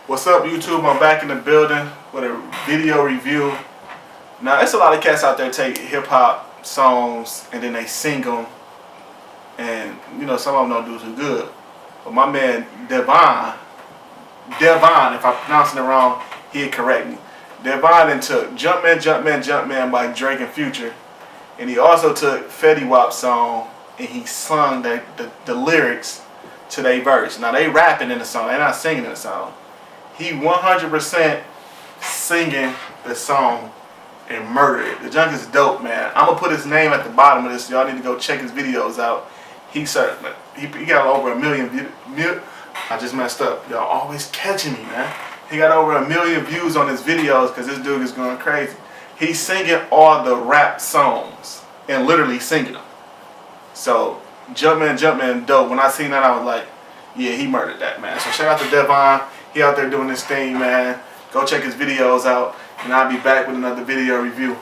What's up, YouTube? I'm back in the building with a video review. Now, there's a lot of cats out there take hip-hop songs and then they sing them, and you know, some of them don't do too good. But my man Devon, if I'm pronouncing it wrong, he'd correct me. Devon then took Jumpman, Jumpman, Jumpman by Drake and Future, and he also took Fetty Wap's song and he sung the lyrics to their verse. Now, they rapping in the song, they're not singing in the song. He 100% singing the song and murdered it. The junk is dope, man. I'm gonna put his name at the bottom of this. Y'all need to go check his videos out. He got over 1 million views. I just messed up. Y'all always catching me, man. He got over 1 million views on his videos because this dude is going crazy. He's singing all the rap songs and literally singing them. So Jumpman, Jumpman, dope. When I seen that, I was like, yeah, he murdered that, man. So shout out to Devon. He out there doing this thing, man. Go check his videos out, and I'll be back with another video review.